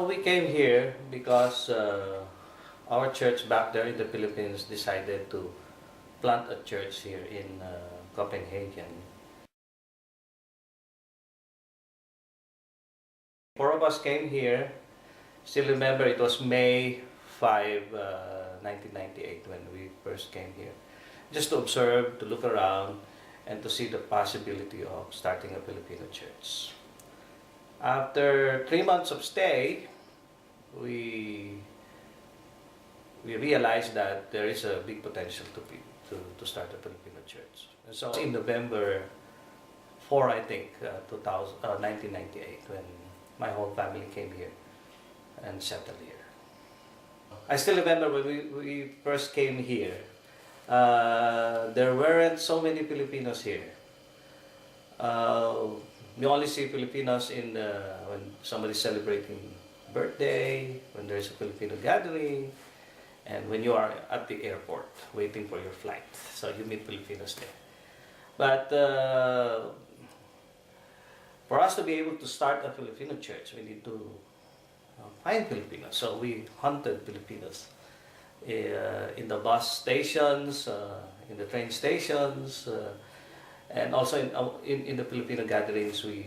We came here because our church back there in the Philippines decided to plant a church here in Copenhagen. Four of us came here. Still remember it was May 5, 1998 when we first came here. Just to observe, to look around, and to see the possibility of starting a Filipino church. After 3 months of stay, we realized that there is a big potential to start a Filipino church. And so in November 4, I think, 1998, when my whole family came here and settled here. I still remember when we first came here, there weren't so many Filipinos here. We only see Filipinos when somebody's celebrating birthday, when there's a Filipino gathering, and when you are at the airport waiting for your flight. So you meet Filipinos there. But for us to be able to start a Filipino church, we need to find Filipinos. So we hunted Filipinos in the bus stations, in the train stations, and also in the Filipino gatherings. We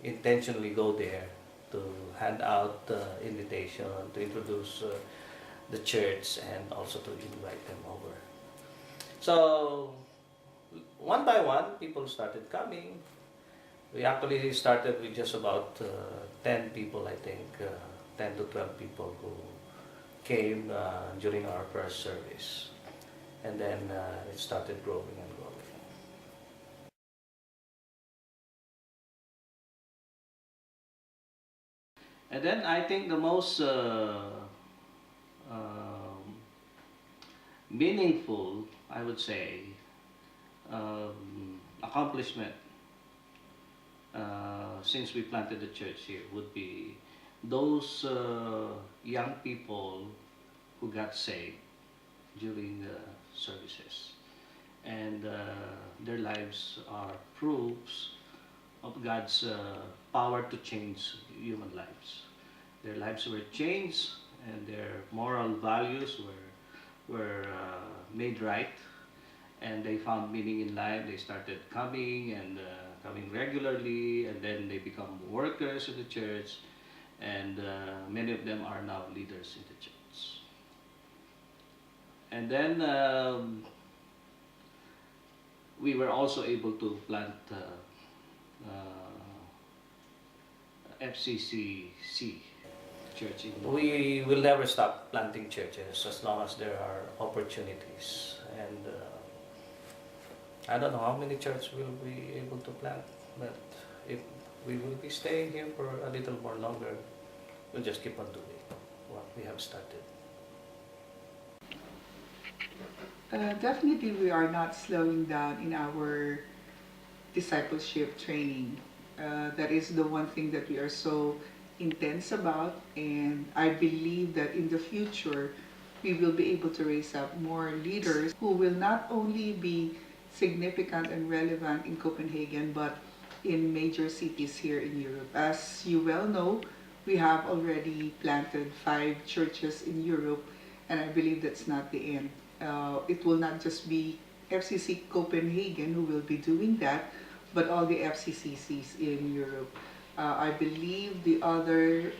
intentionally go there to hand out invitation, to introduce the church, and also to invite them over. So one by one, people started coming. We actually started with just about 10 people, I think, 10 to 12 people who came during our first service. And then it started growing and growing. And then I think the most meaningful, I would say, accomplishment since we planted the church here would be those young people who got saved during the services. And their lives are proofs of God's power to change human lives. Their lives were changed and their moral values were made right, and they found meaning in life. They started coming and coming regularly, and then they become workers in the church, and many of them are now leaders in the church. And then we were also able to plant fccc church. We will never stop planting churches as long as there are opportunities. And I don't know how many churches we'll be able to plant, but if we will be staying here for a little more longer, we'll just keep on doing what we have started. Definitely, we are not slowing down in our discipleship training. That is the one thing that we are so intense about, and I believe that in the future we will be able to raise up more leaders who will not only be significant and relevant in Copenhagen but in major cities here in Europe. As you well know, we have already planted 5 churches in Europe, and I believe that's not the end. It will not just be FCC Copenhagen who will be doing that, but all the FCCCs in Europe. I believe the other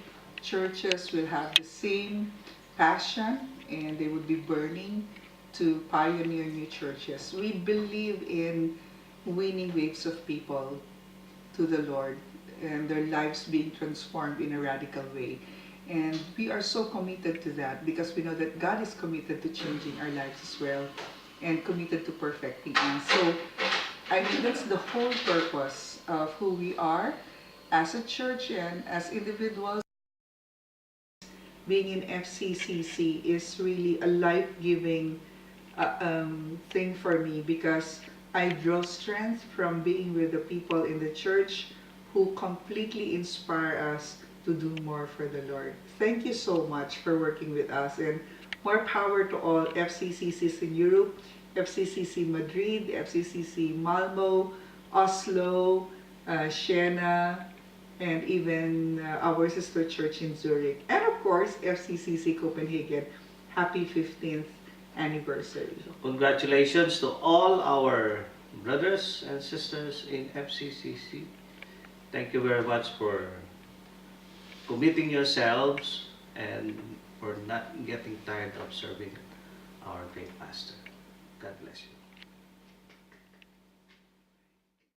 churches will have the same passion, and they would be burning to pioneer new churches. We believe in winning waves of people to the Lord and their lives being transformed in a radical way. And we are so committed to that because we know that God is committed to changing our lives as well and committed to perfecting us. So, I mean, that's the whole purpose of who we are as a church and as individuals. Being in FCCC is really a life-giving thing for me because I draw strength from being with the people in the church who completely inspire us to do more for the Lord. Thank you so much for working with us, and more power to all FCCCs in Europe, FCCC Madrid, FCCC Malmo, Oslo, Siena, and even our sister church in Zurich, and of course FCCC Copenhagen. Happy 15th anniversary. Congratulations to all our brothers and sisters in FCCC. Thank you very much for committing yourselves and for not getting tired of serving our great pastor. God bless you.